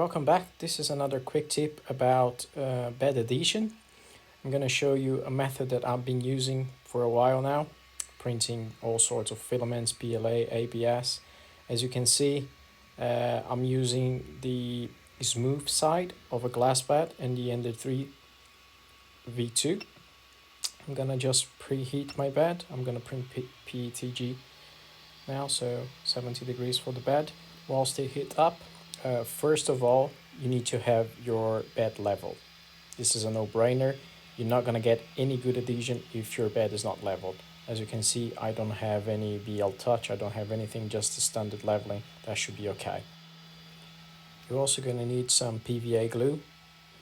Welcome back. This is another quick tip about bed adhesion. I'm going to show you a method that I've been using for a while now, printing all sorts of filaments, PLA, ABS. As you can see, I'm using the smooth side of a glass bed and the Ender 3 V2. I'm going to just preheat my bed. I'm going to print PETG now, so 70 degrees for the bed. Whilst they heat up, first of all, you need to have your bed level. This is a no-brainer. You're not gonna get any good adhesion if your bed is not leveled. As you can see, I don't have any BL touch, I don't have anything, just the standard leveling. That should be okay. You're also gonna need some PVA glue,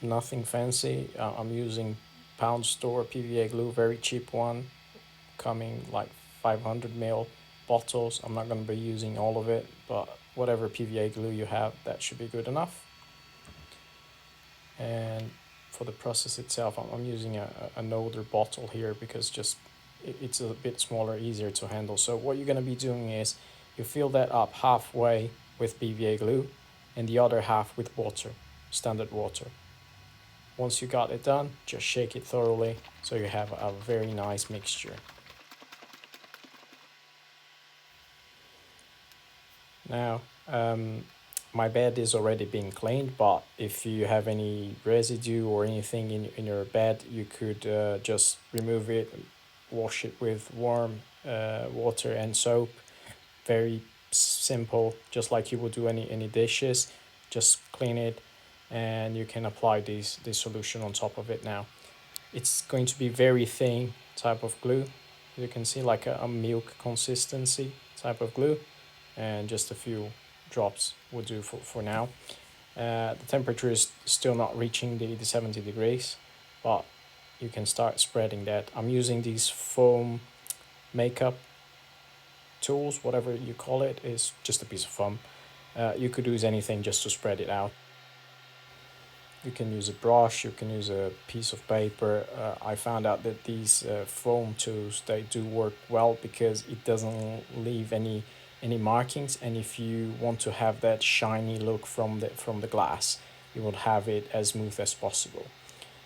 nothing fancy. I'm using pound store PVA glue, very cheap one, coming like 500 ml bottles. I'm not gonna be using all of it, but whatever PVA glue you have, that should be good enough. And for the process itself, I'm using an older bottle here because just it's a bit smaller, easier to handle. So what you're going to be doing is you fill that up halfway with PVA glue and the other half with water, standard water. Once you got it done, just shake it thoroughly so you have a very nice mixture. Now, my bed is already being cleaned, but if you have any residue or anything in your bed, you could just remove it, wash it with warm water and soap. Very simple, just like you would do any dishes. Just clean it and you can apply this solution on top of it now. It's going to be very thin type of glue. You can see like a milk consistency type of glue, and just a few drops will do for now. The temperature is still not reaching the 70 degrees, but you can start spreading that. I'm using these foam makeup tools, whatever you call it, is just a piece of foam. You could use anything just to spread it out. You can use a brush, you can use a piece of paper. I found out that these foam tools, they do work well because it doesn't leave any markings, and if you want to have that shiny look from the glass, you will have it as smooth as possible.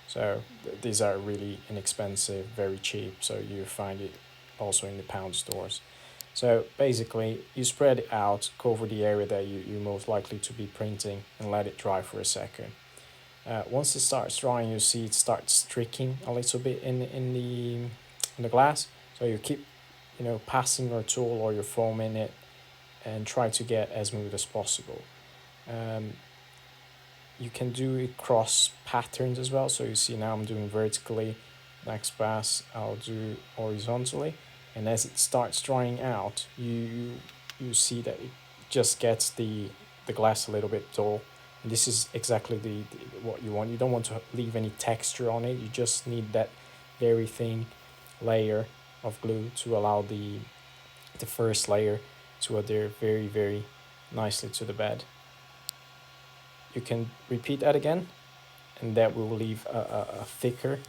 So these are really inexpensive, very cheap, so you find it also in the pound stores. So basically you spread it out, cover the area that you're most likely to be printing, and let it dry for a second. Once it starts drying, you see it starts streaking a little bit in the glass. So you keep passing your tool or your foam in it and try to get as smooth as possible. Um, you can do it cross patterns as well. So you see now I'm doing vertically. Next pass I'll do horizontally, and as it starts drying out, you see that it just gets the glass a little bit dull. And this is exactly what you want. You don't want to leave any texture on it. You just need that very thin layer of glue to allow the first layer to adhere very nicely to the bed. You can repeat that again, and that will leave a thicker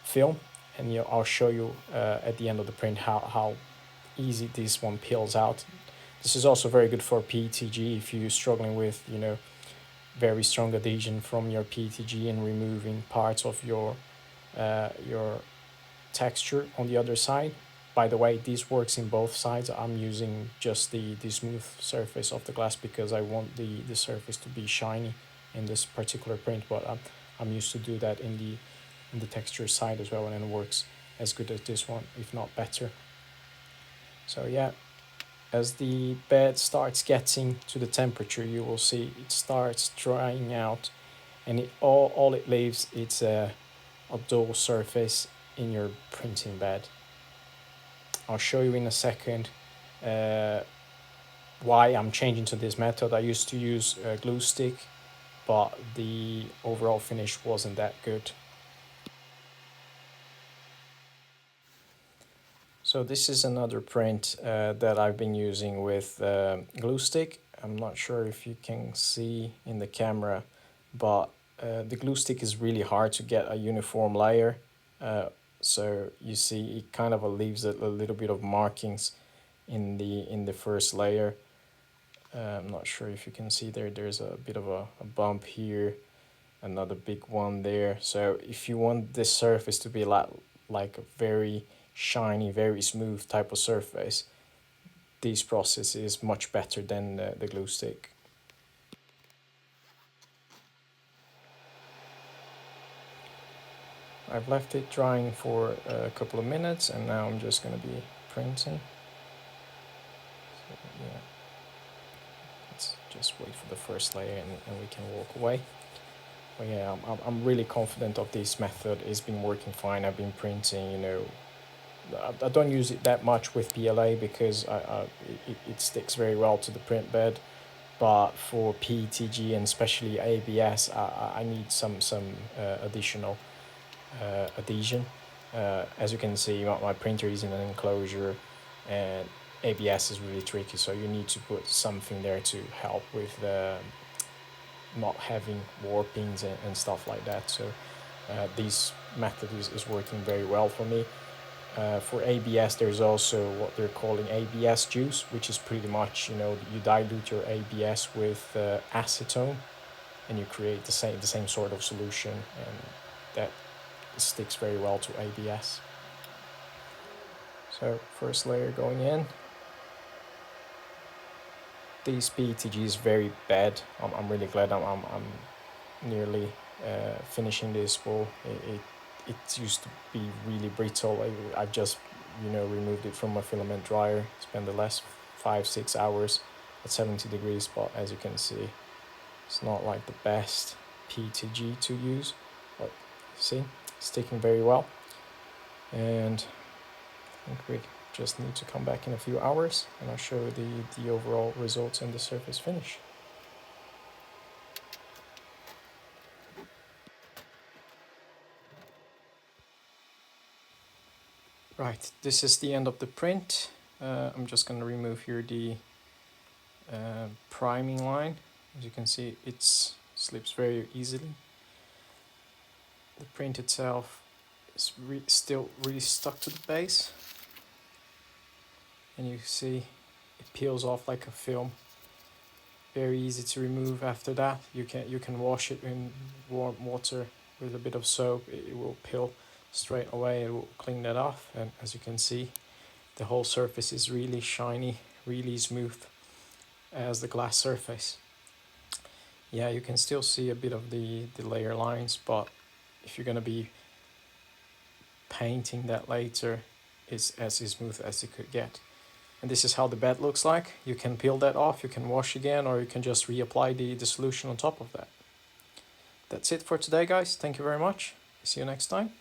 film, and I'll show you at the end of the print how easy this one peels out. This is also very good for PETG if you're struggling with very strong adhesion from your PETG and removing parts of your texture on the other side. By the way, this works in both sides. I'm using just the smooth surface of the glass because I want the surface to be shiny in this particular print, but I'm used to do that in the texture side as well, and it works as good as this one, if not better. So yeah, as the bed starts getting to the temperature, you will see it starts drying out, and all it leaves is a dull surface in your printing bed. I'll show you in a second why I'm changing to this method. I used to use a glue stick, but the overall finish wasn't that good. So this is another print that I've been using with glue stick. I'm not sure if you can see in the camera, but the glue stick is really hard to get a uniform layer. So you see it kind of leaves a little bit of markings in the first layer. I'm not sure if you can see there, there's a bit of a bump here, another big one there. So if you want this surface to be like a very shiny, very smooth type of surface, this process is much better than the glue stick. I've left it drying for a couple of minutes and now I'm just going to be printing. So yeah, let's just wait for the first layer and we can walk away. But yeah, I'm really confident of this method. It's been working fine. I've been printing, you know, I don't use it that much with PLA because it sticks very well to the print bed. But for PETG and especially ABS, I need some additional adhesion. As you can see, my printer is in an enclosure, and ABS is really tricky. So you need to put something there to help with not having warpings and stuff like that. So this method is working very well for me. For ABS, there's also what they're calling ABS juice, which is pretty much, you know, you dilute your ABS with acetone, and you create the same sort of solution, and that sticks very well to ABS. So first layer going in. This PETG is very bad. I'm really glad I'm nearly finishing this spool. It used to be really brittle. I've just, you know, removed it from my filament dryer. Spent the last 5-6 hours at 70 degrees, but as you can see, it's not like the best PETG to use. But see, sticking very well. And I think we just need to come back in a few hours and I'll show you the overall results and the surface finish. Right, this is the end of the print. I'm just going to remove here the priming line. As you can see, it slips very easily. The print itself is still really stuck to the base. And you see it peels off like a film. Very easy to remove after that. You can wash it in warm water with a bit of soap. It will peel straight away. It will clean that off. And as you can see, the whole surface is really shiny, really smooth as the glass surface. Yeah, you can still see a bit of the layer lines, but if you're gonna be painting that later, it's as smooth as it could get. And this is how the bed looks like. You can peel that off, you can wash again, or you can just reapply the solution on top of that. That's it for today, guys. Thank you very much. See you next time.